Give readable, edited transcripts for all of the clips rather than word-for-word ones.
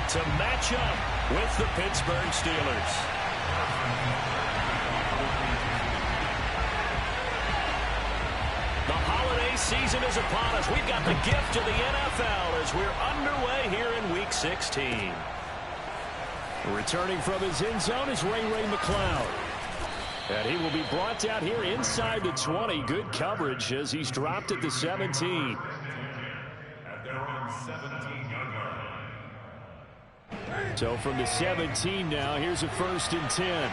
to match up with the Pittsburgh Steelers. The holiday season is upon us. We've got the gift of the NFL as we're underway here in Week 16. Returning from his end zone is Ray McCloud. And he will be brought down here inside the 20. Good coverage as he's dropped at the 17. So from the 17 now, here's a 1st and 10.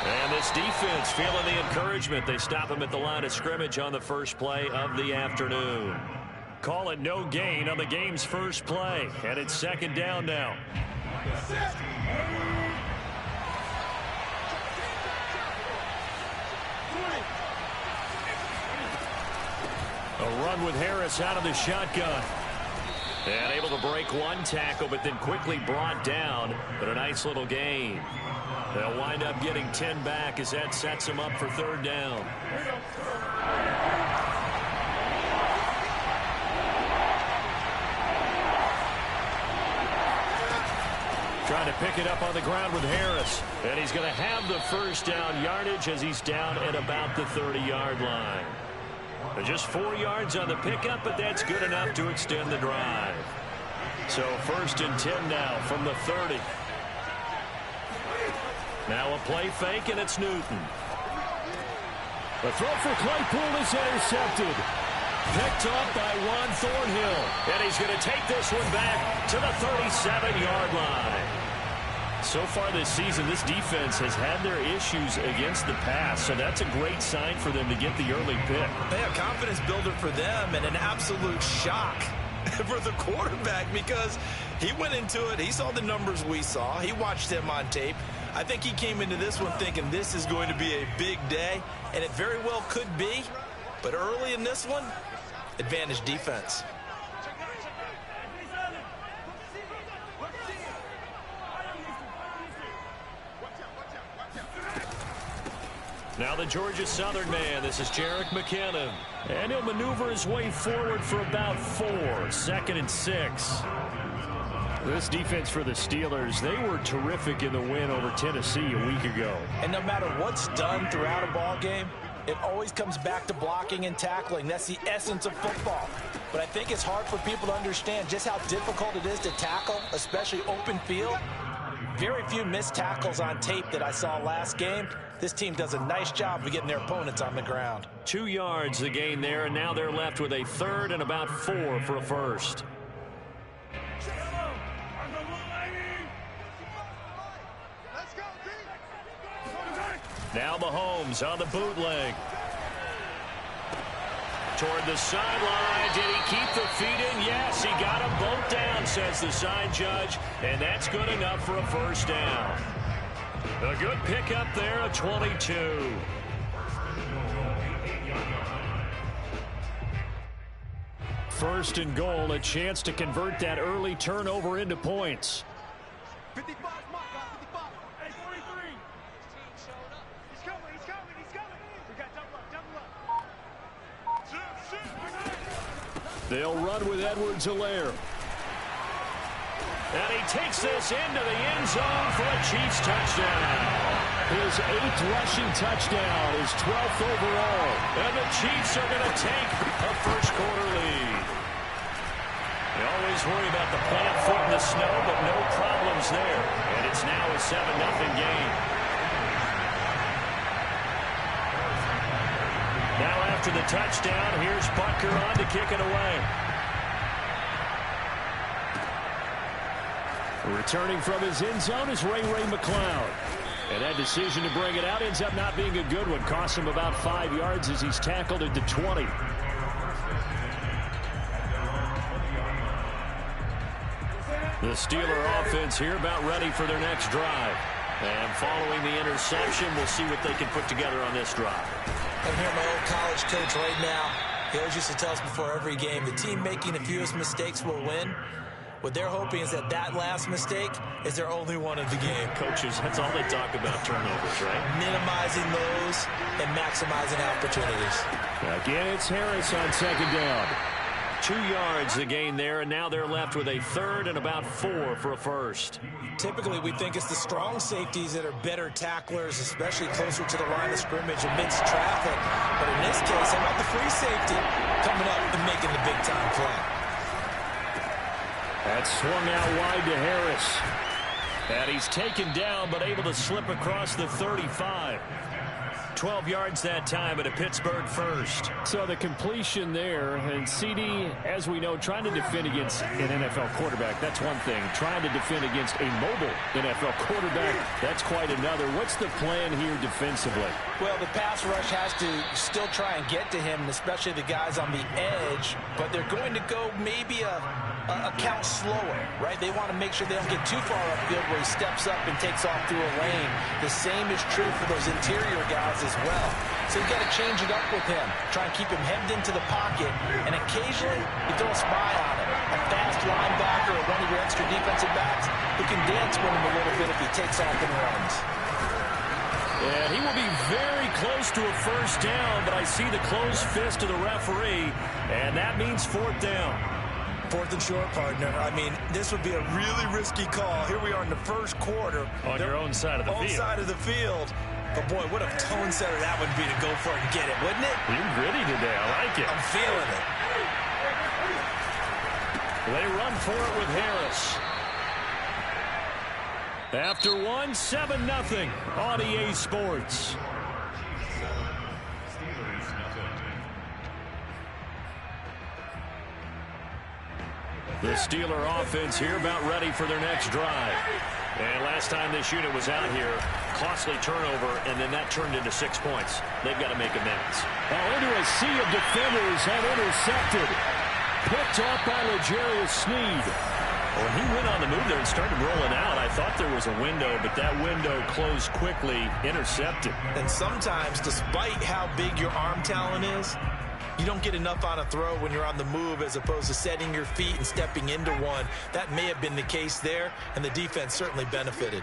And this defense feeling the encouragement. They stop him at the line of scrimmage on the first play of the afternoon. Call it no gain on the game's first play. And it's 2nd down now. A run with Harris out of the shotgun. And able to break one tackle, but then quickly brought down. But a nice little gain. They'll wind up getting 10 back as that sets them up for 3rd down. Trying to pick it up on the ground with Harris. And he's going to have the 1st down yardage as he's down at about the 30-yard line. Just 4 yards on the pickup, but that's good enough to extend the drive. So 1st and 10 now from the 30. Now a play fake, and it's Newton. The throw for Claypool is intercepted. Picked up by Juan Thornhill. And he's going to take this one back to the 37-yard line. So far this season, this defense has had their issues against the pass, so that's a great sign for them to get the early pick. Yeah, confidence builder for them and an absolute shock for the quarterback because he went into it. He saw the numbers we saw. He watched them on tape. I think he came into this one thinking this is going to be a big day, and it very well could be. But early in this one, advantage defense. Now the Georgia Southern man. This is Jerick McKinnon. And he'll maneuver his way forward for about 4. 2nd and 6. This defense for the Steelers, they were terrific in the win over Tennessee a week ago. And no matter what's done throughout a ball game, it always comes back to blocking and tackling. That's the essence of football. But I think it's hard for people to understand just how difficult it is to tackle, especially open field. Very few missed tackles on tape that I saw last game. This team does a nice job of getting their opponents on the ground. 2 yards the gain there, and now they're left with a 3rd and about 4 for a 1st. Now Mahomes on the bootleg. Toward the sideline. Did he keep the feet in? Yes, he got them both down, says the side judge. And that's good enough for a 1st down. A good pickup there, a 22. First and goal, a chance to convert that early turnover into points. 55, Mike, 55. Hey, 43. He's coming. We got double up. They'll run with Edwards-Helaire. And he takes this into the end zone for a Chiefs touchdown. His 8th rushing touchdown, his 12th overall. And the Chiefs are going to take a first-quarter lead. They always worry about the plant foot in the snow, but no problems there. And it's now a 7-0 game. Now after the touchdown, here's Butker on to kick it away. Returning from his end zone is Ray McCloud. And that decision to bring it out ends up not being a good one. Costs him about 5 yards as he's tackled at the 20. The Steeler offense here about ready for their next drive. And following the interception, we'll see what they can put together on this drive. I'm here, my old college coach right now. He always used to tell us before every game, the team making the fewest mistakes will win. What they're hoping is that last mistake is their only one of the game. Coaches, that's all they talk about, turnovers, right? Minimizing those and maximizing opportunities. Again, it's Harris on 2nd down. 2 yards the gain there, and now they're left with a third and about 4 for a first. Typically, we think it's the strong safeties that are better tacklers, especially closer to the line of scrimmage amidst traffic. But in this case, how about the free safety coming up and making the big-time play? That's swung out wide to Harris. And he's taken down, but able to slip across the 35. 12 yards that time at a Pittsburgh first. So the completion there, and CD, as we know, trying to defend against an NFL quarterback, that's one thing. Trying to defend against a mobile NFL quarterback, that's quite another. What's the plan here defensively? Well, the pass rush has to still try and get to him, especially the guys on the edge, but they're going to go maybe a count slower, right? They want to make sure they don't get too far upfield where he steps up and takes off through a lane. The same is true for those interior guys as well. So you've got to change it up with him. Try and keep him hemmed into the pocket, and occasionally you throw a spy on him. A fast linebacker or one of your extra defensive backs who can dance with him a little bit if he takes off and runs. And he will be very close to a first down, but I see the closed fist of the referee, and that means 4th down. 4th and short, partner. I mean, this would be a really risky call. Here we are in the first quarter. On your own side of the field. Own side of the field. But, boy, what a tone setter that would be to go for it and get it, wouldn't it? You're gritty today. I like it. I'm feeling it. They run for it with Harris. After 1, 7-0 on EA Sports. The Steeler offense here about ready for their next drive. And last time this unit was out here, costly turnover, and then that turned into 6 points. They've got to make amends. Into a sea of defenders and intercepted. Picked up by L'Jarius Sneed. When he went on the move there and started rolling out, I thought there was a window, but that window closed quickly, intercepted. And sometimes, despite how big your arm talent is, you don't get enough on a throw when you're on the move as opposed to setting your feet and stepping into one. That may have been the case there, and the defense certainly benefited.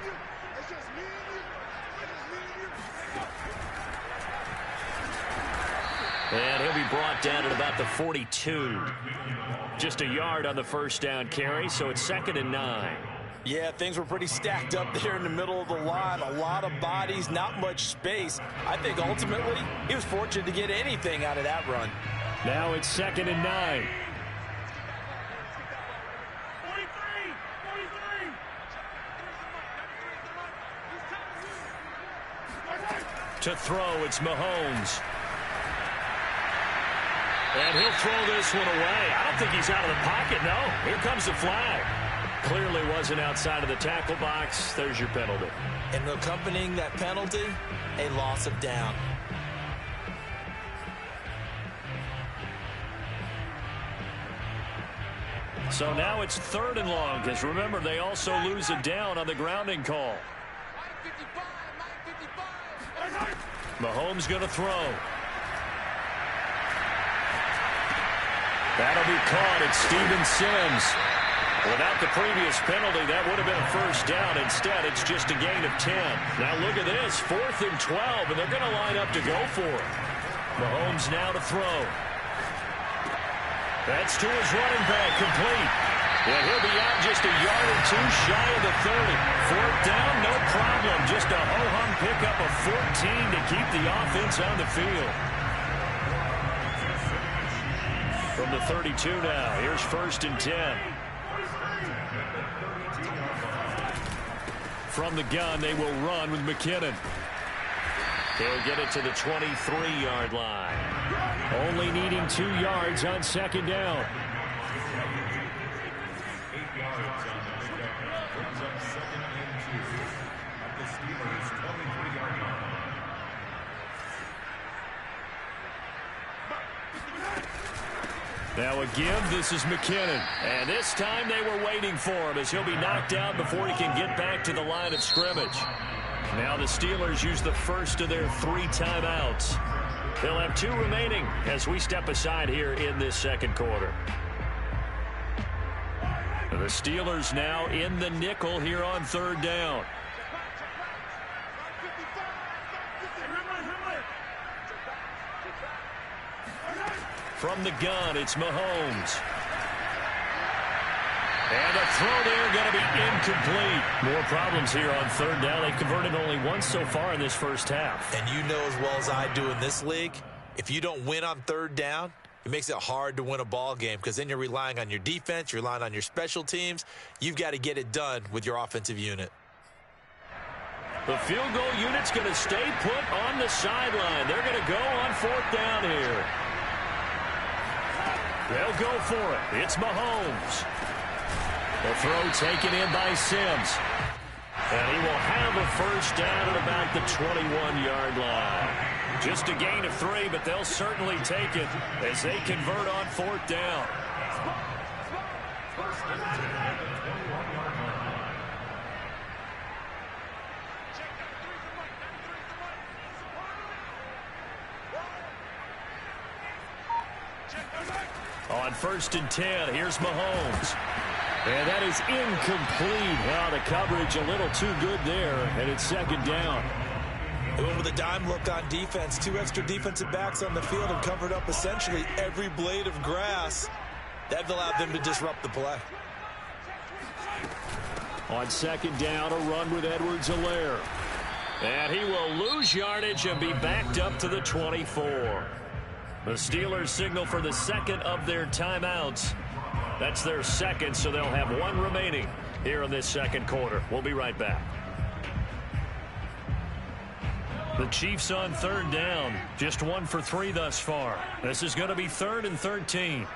And he'll be brought down at about the 42. Just a yard on the first down carry, so it's 2nd and 9. Yeah, things were pretty stacked up there in the middle of the line. A lot of bodies, not much space. I think ultimately he was fortunate to get anything out of that run. Now it's 2nd and 9. 43. To throw, it's Mahomes. And he'll throw this one away. I don't think he's out of the pocket, no. Here comes the flag. Clearly wasn't outside of the tackle box. There's your penalty. And accompanying that penalty, a loss of down. So now it's 3rd and long, because remember, they also lose a down on the grounding call. Mahomes going to throw. That'll be caught. It's Steven Sims. Without the previous penalty, that would have been a first down. Instead, it's just a gain of 10. Now look at this, 4th and 12, and they're going to line up to go for it. Mahomes now to throw. That's to his running back, complete. And he'll be out just a yard or 2 shy of the 30. 4th down, no problem. Just a ho-hum pickup of 14 to keep the offense on the field. From the 32 now, here's 1st and 10. From the gun, they will run with McKinnon. They'll get it to the 23-yard line. Only needing 2 yards on 2nd down. Now a give, this is McKinnon. And this time they were waiting for him as he'll be knocked down before he can get back to the line of scrimmage. Now the Steelers use the first of their 3 timeouts. They'll have 2 remaining as we step aside here in this 2nd quarter. The Steelers now in the nickel here on 3rd down. From the gun, it's Mahomes. And the throw there going to be incomplete. More problems here on third down. They've converted only once so far in this first half. And you know as well as I do in this league, if you don't win on third down, it makes it hard to win a ball game because then you're relying on your defense, you're relying on your special teams. You've got to get it done with your offensive unit. The field goal unit's going to stay put on the sideline. They're going to go on fourth down here. They'll go for it. It's Mahomes. The throw taken in by Sims. And he will have a first down at about the 21-yard line. Just a gain of 3, but they'll certainly take it as they convert on fourth down. On 1st and 10, here's Mahomes. And that is incomplete. Well, the coverage a little too good there, and it's second down. They went with a dime look on defense. 2 extra defensive backs on the field and covered up essentially every blade of grass. That allowed them to disrupt the play. On second down, a run with Edwards-Helaire. And he will lose yardage and be backed up to the 24. The Steelers signal for the second of their timeouts. That's their second, so they'll have 1 remaining here in this second quarter. We'll be right back. The Chiefs on third down. Just 1 for 3 thus far. This is going to be 3rd and 13.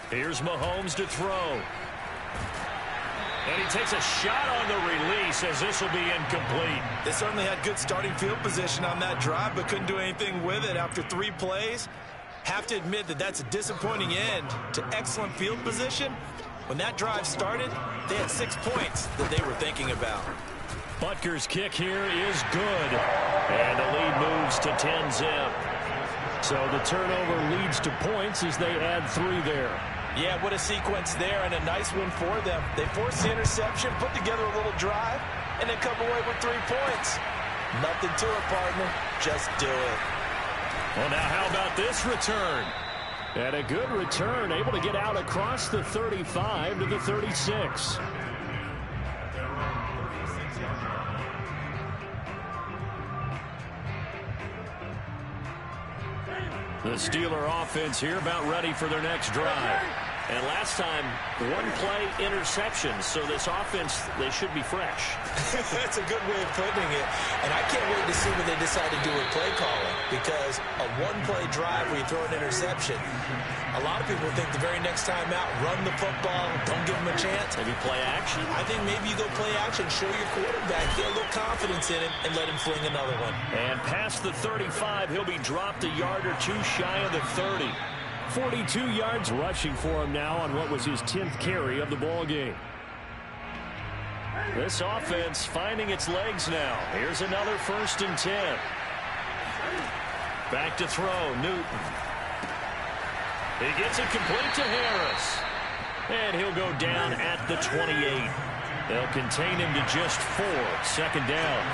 Here's Mahomes to throw. And he takes a shot on the release as this will be incomplete. They certainly had good starting field position on that drive, but couldn't do anything with it after 3 plays. Have to admit that that's a disappointing end to excellent field position. When that drive started, they had 6 points that they were thinking about. Butker's kick here is good. And the lead moves to 10-zip. So the turnover leads to points as they add 3 there. Yeah, what a sequence there, and a nice one for them. They forced the interception, put together a little drive, and then come away with 3 points. Nothing to it, partner. Just do it. Well, now how about this return? And a good return, able to get out across the 35 to the 36. The Steeler offense here about ready for their next drive. And last time, 1 play interception. So this offense, they should be fresh. That's a good way of putting it. And I can't wait to see what they decide to do with play calling. Because a 1-play drive where you throw an interception, a lot of people think the very next time out, run the football, don't give them a chance. Maybe play action? I think maybe you go play action, show your quarterback, get a little confidence in him, and let him fling another one. And past the 35, he'll be dropped a yard or 2 shy of the 30. 42 yards rushing for him now on what was his 10th carry of the ball game. This offense finding its legs now. Here's another 1st and 10. Back to throw, Newton. He gets it complete to Harris. And he'll go down at the 28. They'll contain him to just 4. Second down.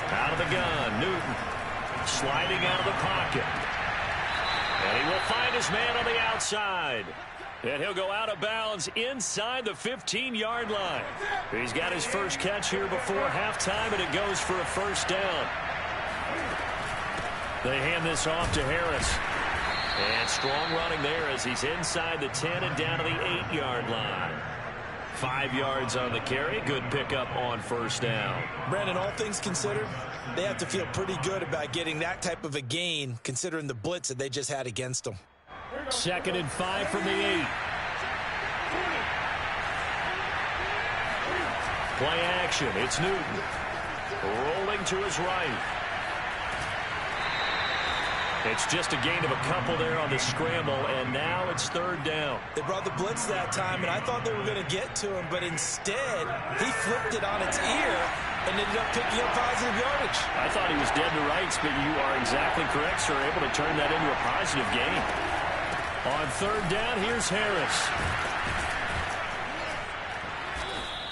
Out of the gun, Newton. Sliding out of the pocket. And he will find his man on the outside. And he'll go out of bounds inside the 15-yard line. He's got his first catch here before halftime, and it goes for a first down. They hand this off to Harris. And strong running there as he's inside the 10 and down to the 8-yard line. 5 yards on the carry. Good pickup on first down. Brandon, all things considered, they have to feel pretty good about getting that type of a gain considering the blitz that they just had against them. 2nd and 5 from the 8. Play action. It's Newton. Rolling to his right. It's just a gain of a couple there on the scramble, and now it's 3rd down. They brought the blitz that time, and I thought they were going to get to him, but instead, he flipped it on its ear and ended up picking up positive yardage. I thought he was dead to rights, but you are exactly correct, sir. Able to turn that into a positive gain. On 3rd down, here's Harris.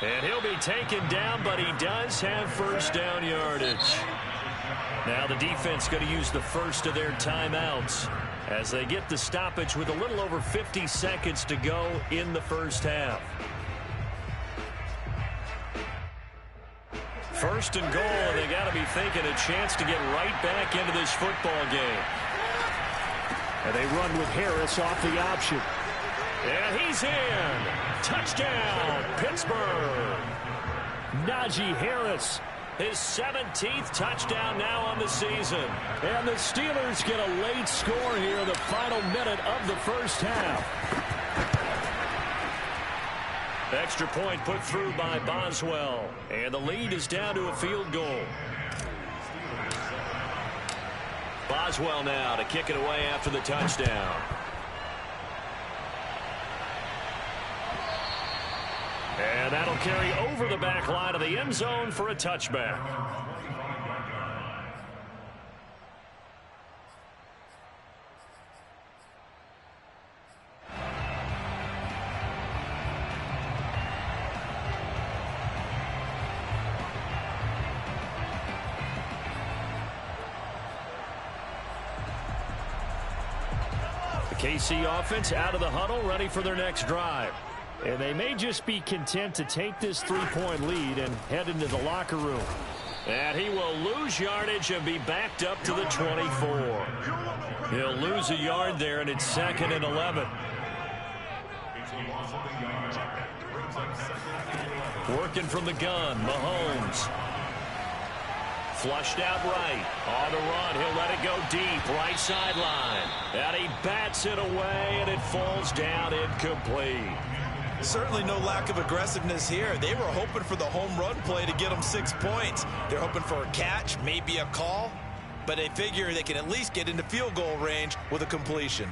And he'll be taken down, but he does have first down yardage. Now the defense going to use the first of their timeouts as they get the stoppage with a little over 50 seconds to go in the first half. First and goal, and they got to be thinking a chance to get right back into this football game. And they run with Harris off the option. And he's in. Touchdown, Pittsburgh. Najee Harris. His 17th touchdown now on the season. And the Steelers get a late score here in the final minute of the first half. Extra point put through by Boswell. And the lead is down to a field goal. Boswell now to kick it away after the touchdown. And that'll carry over the back line of the end zone for a touchback. The KC offense out of the huddle, ready for their next drive. And they may just be content to take this 3-point lead and head into the locker room. And he will lose yardage and be backed up to the 24. He'll lose a yard there, and it's 2nd and 11. Working from the gun, Mahomes. Flushed out right. On the run, he'll let it go deep, right sideline. And he bats it away, and it falls down incomplete. Certainly no lack of aggressiveness here. They were hoping for the home run play to get them 6 points. They're hoping for a catch, maybe a call, but they figure they can at least get into field goal range with a completion.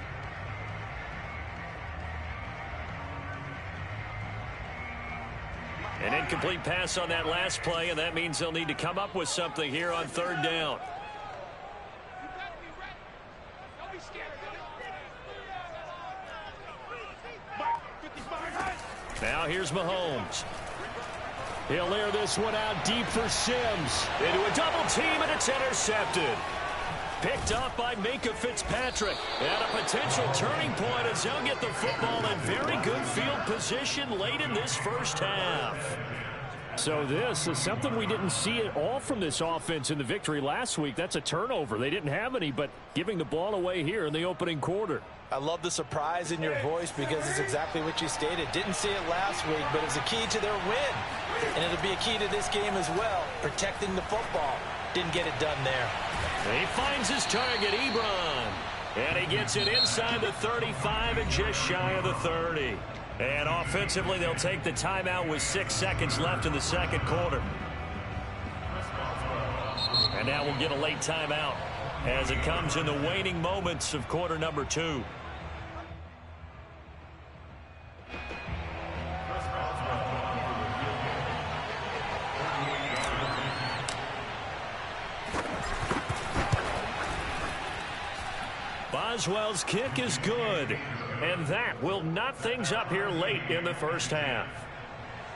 An incomplete pass on that last play, and that means they'll need to come up with something here on 3rd down. Now here's Mahomes. He'll air this one out deep for Sims. Into a double team, and it's intercepted. Picked up by Minkah Fitzpatrick. And a potential turning point as they'll get the football in very good field position late in this first half. So this is something we didn't see at all from this offense in the victory last week. That's a turnover. They didn't have any, but giving the ball away here in the opening quarter. I love the surprise in your voice because it's exactly what you stated. Didn't see it last week, but it's a key to their win. And it'll be a key to this game as well, protecting the football. Didn't get it done there. He finds his target, Ebron. And he gets it inside the 35 and just shy of the 30. And offensively, they'll take the timeout with 6 seconds left in the second quarter. And now we'll get a late timeout as it comes in the waning moments of quarter number 2. Boswell's kick is good, and that will knot things up here late in the first half.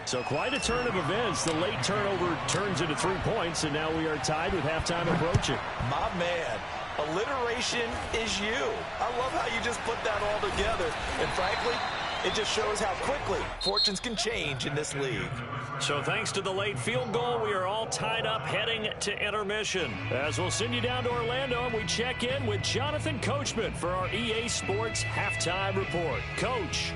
So quite a turn of events. The late turnover turns into 3 points, and now we are tied with halftime approaching. My man, alliteration is you. I love how you just put that all together. And frankly, it just shows how quickly fortunes can change in this league. So thanks to the late field goal, we are all tied up heading to intermission. As we'll send you down to Orlando, and we check in with Jonathan Coachman for our EA Sports Halftime Report. Coach.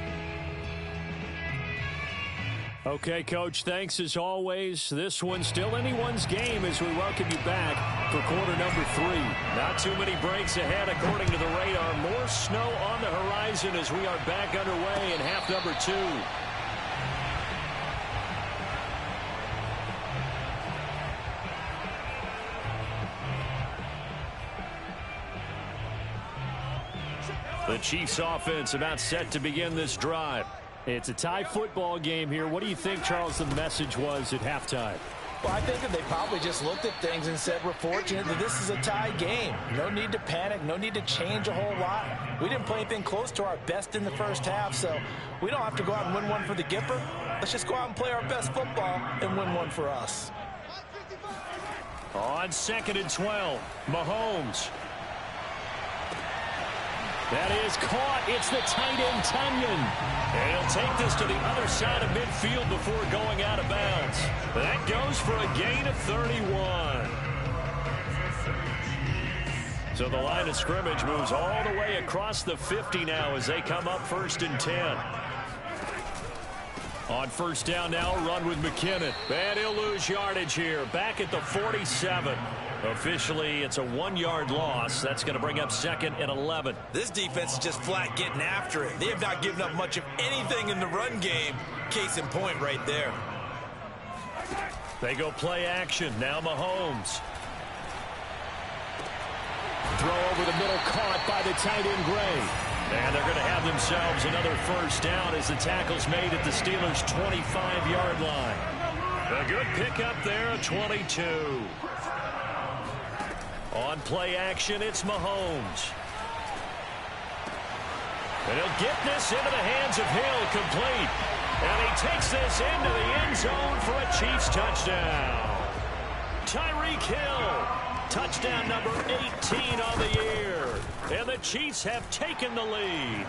Okay, Coach, thanks as always. This one's still anyone's game as we welcome you back for quarter number 3. Not too many breaks ahead according to the radar. More snow on the horizon as we are back underway in half number 2. The Chiefs offense about set to begin this drive. It's a tie football game here. What do you think, Charles, the message was at halftime? Well, I think that they probably just looked at things and said, we're fortunate that this is a tie game. No need to panic. No need to change a whole lot. We didn't play anything close to our best in the first half, so we don't have to go out and win one for the Gipper. Let's just go out and play our best football and win one for us. On 2nd and 12, Mahomes. That is caught. It's the tight end, Tunyon. And he'll take this to the other side of midfield before going out of bounds. That goes for a gain of 31. So the line of scrimmage moves all the way across the 50 now as they come up 1st and 10. On 1st down now, run with McKinnon. And he'll lose yardage here. Back at the 47. Officially, it's a 1-yard loss. That's going to bring up 2nd and 11. This defense is just flat getting after it. They have not given up much of anything in the run game. Case in point right there. They go play action. Now Mahomes. Throw over the middle, caught by the tight end, Gray. And they're going to have themselves another 1st down as the tackle's made at the Steelers' 25-yard line. A good pickup there, a 22. On play action, it's Mahomes. And he'll get this into the hands of Hill, complete. And he takes this into the end zone for a Chiefs touchdown. Tyreek Hill, touchdown number 18 on the year. And the Chiefs have taken the lead.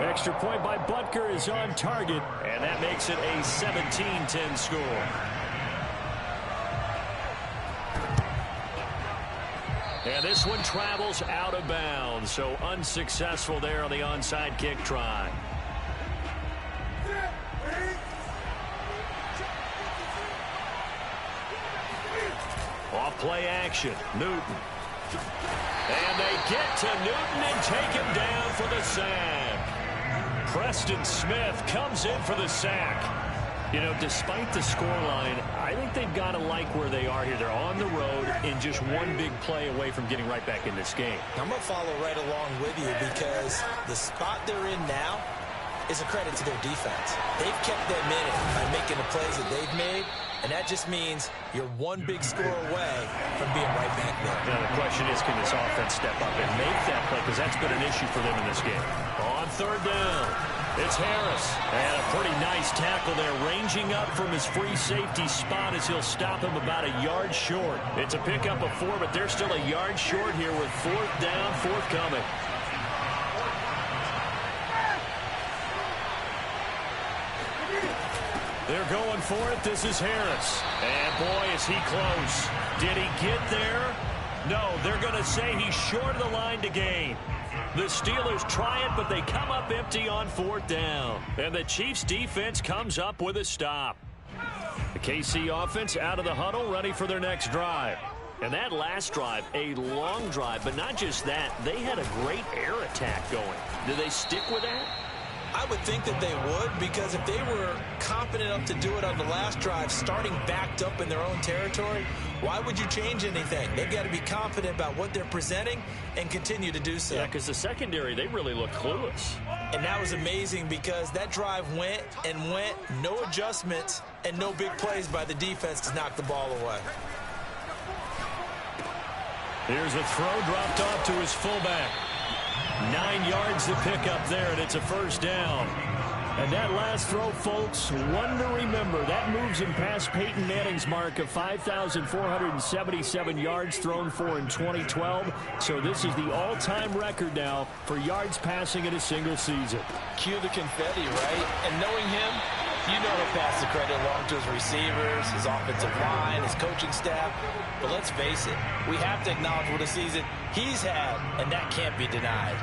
Extra point by Butker is on target, and that makes it a 17-10 score. And this one travels out of bounds, so unsuccessful there on the onside kick try. Off play action, Newton. And they get to Newton and take him down for the sack. Preston Smith comes in for the sack. You know, despite the scoreline, I think they've got to like where they are here. They're on the road and just one big play away from getting right back in this game. I'm going to follow right along with you because the spot they're in now is a credit to their defense. They've kept them in it by making the plays that they've made, and that just means you're one big score away from being right back there. Now the question is, can this offense step up and make that play? Because that's been an issue for them in this game. On 3rd down, it's Harris. And a pretty nice tackle there, ranging up from his free safety spot as he'll stop him about a yard short. It's a pickup of 4, but they're still a yard short here with 4th down, forthcoming. They're going for it. This is Harris. And boy, is he close. Did he get there? No, they're going to say he's short of the line to gain. The Steelers try it, but they come up empty on 4th down. And the Chiefs defense comes up with a stop. The KC offense out of the huddle, ready for their next drive. And that last drive, a long drive, but not just that. They had a great air attack going. Do they stick with that? I would think that they would, because if they were competent enough to do it on the last drive, starting backed up in their own territory, why would you change anything? They've got to be confident about what they're presenting and continue to do so. Yeah, because the secondary, they really look clueless. And that was amazing because that drive went and went, no adjustments, and no big plays by the defense to knock the ball away. Here's a throw dropped off to his fullback. 9 yards to pick up there, and it's a 1st down. And that last throw, folks, one to remember. That moves him past Peyton Manning's mark of 5,477 yards thrown for in 2012. So this is the all-time record now for yards passing in a single season. Cue the confetti, right? And knowing him, you know he'll pass the credit along to his receivers, his offensive line, his coaching staff. But let's face it, we have to acknowledge what a season he's had, and that can't be denied.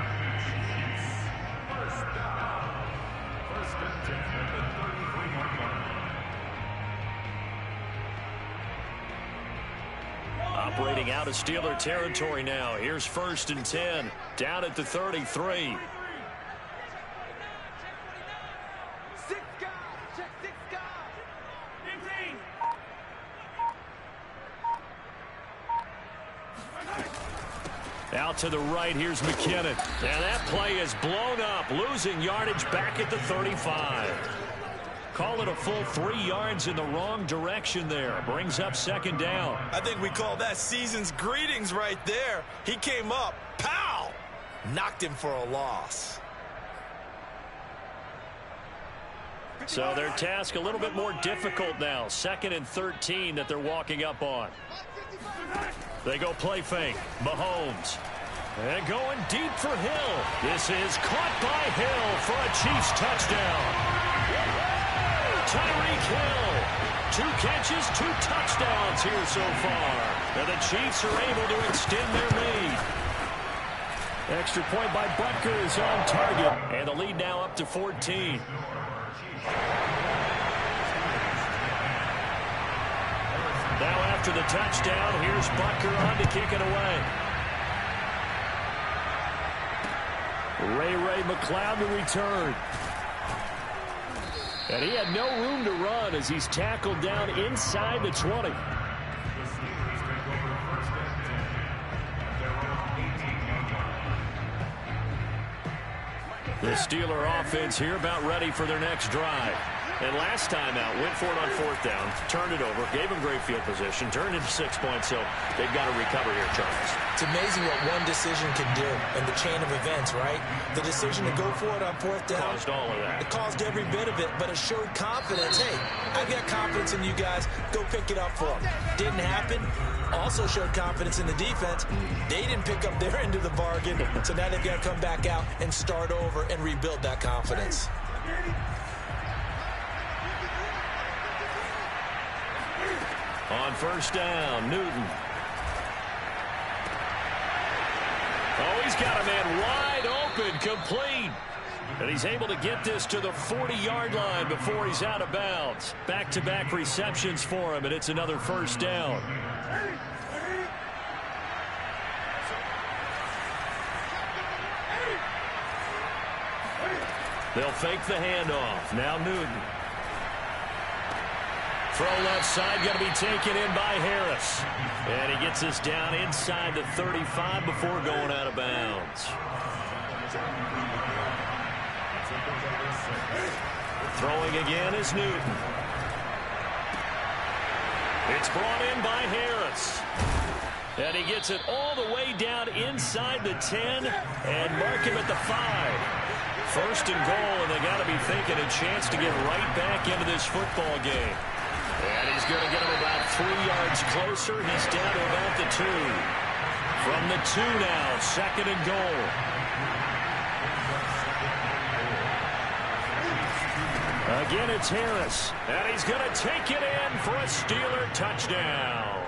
Operating out of Steeler territory now. Here's 1st and 10, down at the 33. Out to the right, here's McKinnon. And that play is blown up, losing yardage back at the 35. Call it a full 3 yards in the wrong direction there. Brings up 2nd down. I think we call that season's greetings right there. He came up, pow! Knocked him for a loss. So their task a little bit more difficult now. 2nd and 13 that they're walking up on. They go play fake. Mahomes. And going deep for Hill. This is caught by Hill for a Chiefs touchdown. Tyreek Hill. 2 catches, 2 touchdowns here so far. And the Chiefs are able to extend their lead. Extra point by Butker is on target. And the lead now up to 14. Now after the touchdown, here's Butker on to kick it away. Ray McCloud to return. And he had no room to run as he's tackled down inside the 20. The Steeler offense here about ready for their next drive. And last time out, went for it on 4th down, turned it over, gave them great field position, turned into 6 points, so they've got to recover here, Charles. It's amazing what one decision can do in the chain of events, right? The decision to go for it on 4th down. Caused all of that. It caused every bit of it, but it showed confidence. Hey, I've got confidence in you guys. Go pick it up for them. Didn't happen. Also showed confidence in the defense. They didn't pick up their end of the bargain, so now they've got to come back out and start over and rebuild that confidence. On 1st down, Newton. Oh, he's got a man wide open, complete. And he's able to get this to the 40-yard line before he's out of bounds. Back-to-back receptions for him, and it's another 1st down. They'll fake the handoff. Now Newton. Throw left side, going to be taken in by Harris. And he gets us down inside the 35 before going out of bounds. Throwing again is Newton. It's brought in by Harris. And he gets it all the way down inside the 10 and mark him at the 5. 1st and goal, and they got to be thinking a chance to get right back into this football game. And he's going to get him about 3 yards closer. He's down to about the 2. From the 2 now, 2nd and goal. Again, it's Harris. And he's going to take it in for a Steeler touchdown.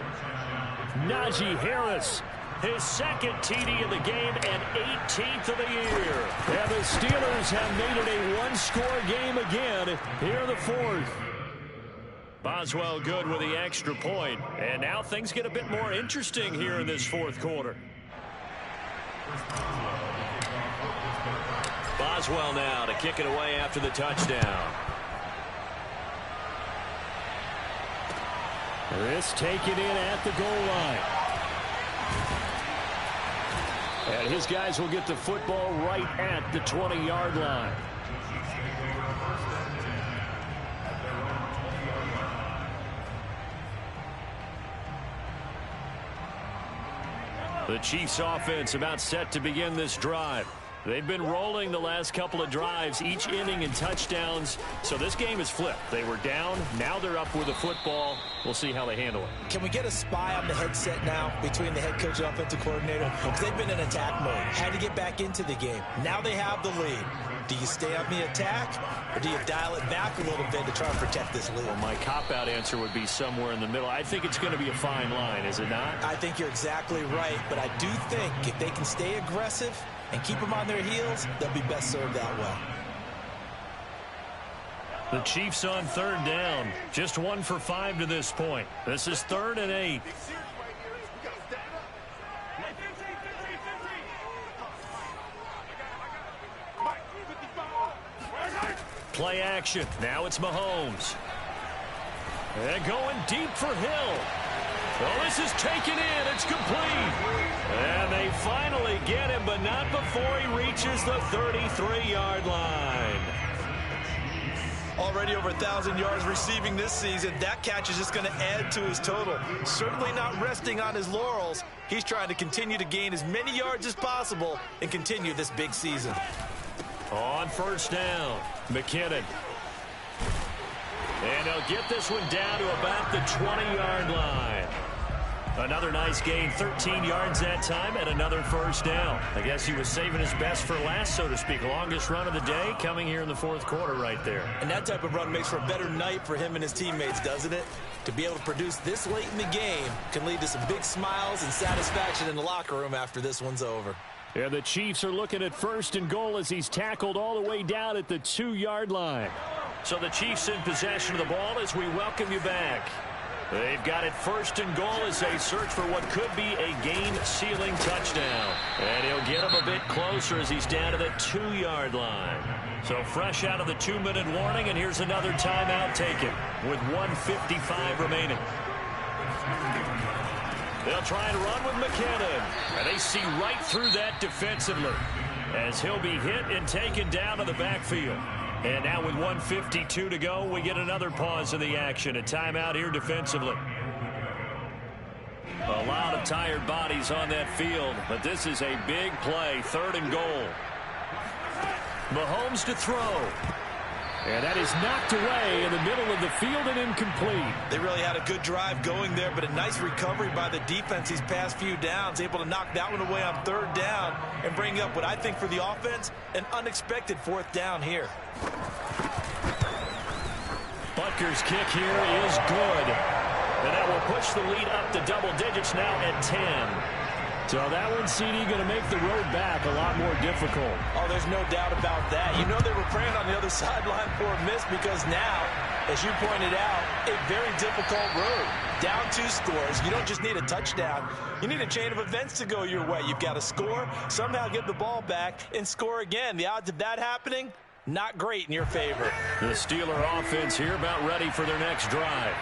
Najee Harris, his 2nd TD of the game and 18th of the year. And the Steelers have made it a 1-score game again here in the 4th. Boswell good with the extra point. And now things get a bit more interesting here in this 4th quarter. Boswell now to kick it away after the touchdown. This taken in at the goal line. And his guys will get the football right at the 20-yard line. The Chiefs offense about set to begin this drive. They've been rolling the last couple of drives, each inning in touchdowns. So this game is flipped. They were down. Now they're up with the football. We'll see how they handle it. Can we get a spy on the headset now between the head coach and offensive coordinator? Because they've been in attack mode. Had to get back into the game. Now they have the lead. Do you stay on the attack, or do you dial it back a little bit to try and protect this lead? Well, my cop-out answer would be somewhere in the middle. I think it's going to be a fine line, is it not? I think you're exactly right, but I do think if they can stay aggressive and keep them on their heels, they'll be best served that way. The Chiefs on 3rd down. Just 1 for 5 to this point. This is 3rd and 8. Play action. Now it's Mahomes. And going deep for Hill. Oh, this is taken in. It's complete. And they finally get him, but not before he reaches the 33-yard line. Already over 1,000 yards receiving this season. That catch is just going to add to his total. Certainly not resting on his laurels. He's trying to continue to gain as many yards as possible and continue this big season. On 1st down, McKinnon. And they'll get this one down to about the 20-yard line. Another nice gain, 13 yards that time, and another first down. I guess he was saving his best for last, so to speak. Longest run of the day coming here in the fourth quarter right there. And that type of run makes for a better night for him and his teammates, doesn't it? To be able to produce this late in the game can lead to some big smiles and satisfaction in the locker room after this one's over. Yeah, the Chiefs are looking at 1st and goal as he's tackled all the way down at the 2-yard line. So the Chiefs in possession of the ball as we welcome you back. They've got it 1st and goal as they search for what could be a game-sealing touchdown. And he'll get him a bit closer as he's down to the 2-yard line. So fresh out of the 2-minute warning, and here's another timeout taken with 1:55 remaining. They'll try and run with McKinnon. And they see right through that defensively as he'll be hit and taken down to the backfield. And now with 1:52 to go, we get another pause of the action. A timeout here defensively. A lot of tired bodies on that field, but this is a big play. 3rd and goal. Mahomes to throw. And that is knocked away in the middle of the field and incomplete. They really had a good drive going there, but a nice recovery by the defense these past few downs, able to knock that one away on 3rd down and bring up what I think for the offense, an unexpected 4th down here. Butker's kick here is good. And that will push the lead up to double digits now at 10. So that one, CD, going to make the road back a lot more difficult. Oh, there's no doubt about that. You know they were praying on the other sideline for a miss because now, as you pointed out, a very difficult road. Down 2 scores. You don't just need a touchdown. You need a chain of events to go your way. You've got to score, somehow get the ball back, and score again. The odds of that happening, not great in your favor. The Steeler offense here about ready for their next drive.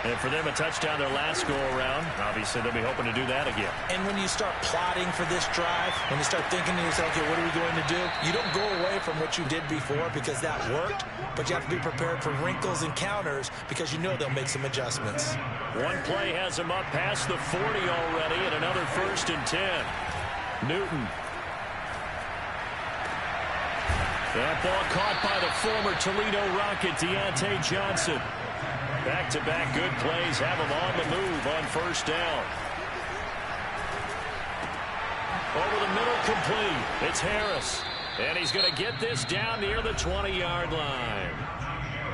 And for them, a touchdown their last go-around. Obviously, they'll be hoping to do that again. And when you start plotting for this drive, when you start thinking to yourself, okay, what are we going to do? You don't go away from what you did before because that worked, but you have to be prepared for wrinkles and counters because you know they'll make some adjustments. One play has them up past the 40 already, and another 1st and 10. Newton. That ball caught by the former Toledo Rocket, Deontay Johnson. Back-to-back good plays have him on the move on 1st down. Over the middle, complete. It's Harris. And he's going to get this down near the 20-yard line.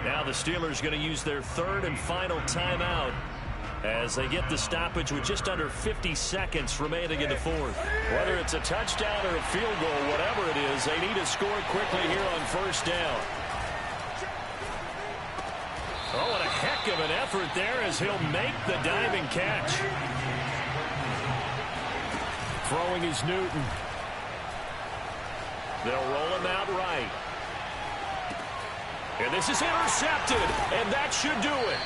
Now the Steelers going to use their 3rd and final timeout as they get the stoppage with just under 50 seconds remaining in the 4th. Whether it's a touchdown or a field goal, whatever it is, they need to score quickly here on 1st down. Oh, what a heck of an effort there as he'll make the diving catch. Throwing is Newton. They'll roll him out right. And this is intercepted, and that should do it.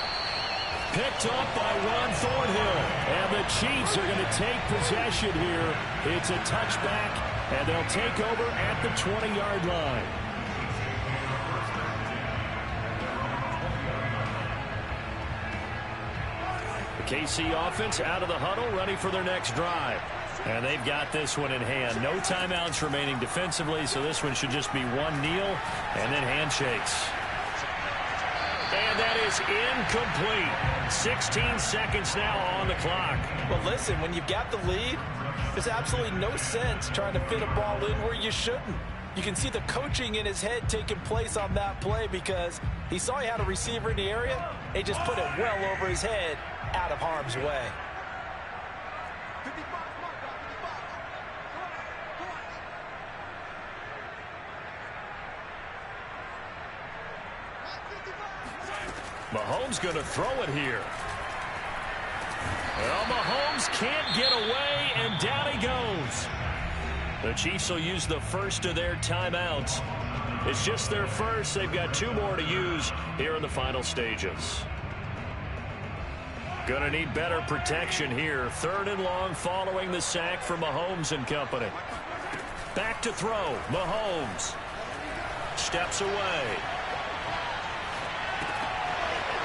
Picked up by Juan Thornhill. And the Chiefs are going to take possession here. It's a touchback, and they'll take over at the 20-yard line. The KC offense out of the huddle, ready for their next drive. And they've got this one in hand. No timeouts remaining defensively, so this one should just be one kneel and then handshakes. And that is incomplete. 16 seconds now on the clock. Well, listen, when you've got the lead, there's absolutely no sense trying to fit a ball in where you shouldn't. You can see the coaching in his head taking place on that play because he saw he had a receiver in the area. He just put it well over his head, out of harm's way. Mahomes going to throw it here. Well, Mahomes can't get away, and down he goes. The Chiefs will use the first of their timeouts. It's just their first. They've got 2 more to use here in the final stages. Going to need better protection here. 3rd and long following the sack from Mahomes and company. Back to throw. Mahomes steps away.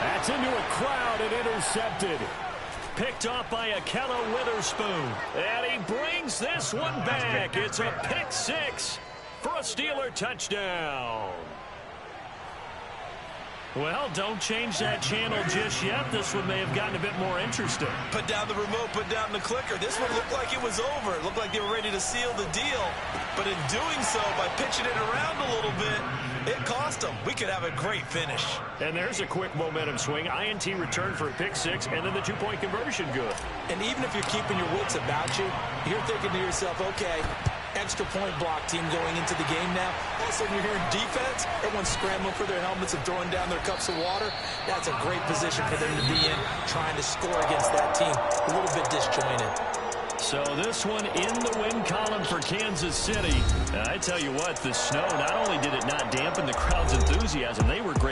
That's into a crowd and intercepted. Picked off by Ahkello Witherspoon. And he brings this one back. It's a pick 6 for a Steeler touchdown. Well, don't change that channel just yet. This one may have gotten a bit more interesting. Put down the remote, put down the clicker. This one looked like it was over. It looked like they were ready to seal the deal. But in doing so, by pitching it around a little bit, it cost them. We could have a great finish. And there's a quick momentum swing. INT return for a pick six, and then the two-point conversion good. And even if you're keeping your wits about you, you're thinking to yourself, okay, extra point block team going into the game now. All of a sudden you're hearing defense, everyone's scrambling for their helmets and throwing down their cups of water. That's a great position for them to be in, trying to score against that team. A little bit disjointed. So this one in the win column for Kansas City. And I tell you what, the snow, not only did it not dampen the crowd's enthusiasm, they were great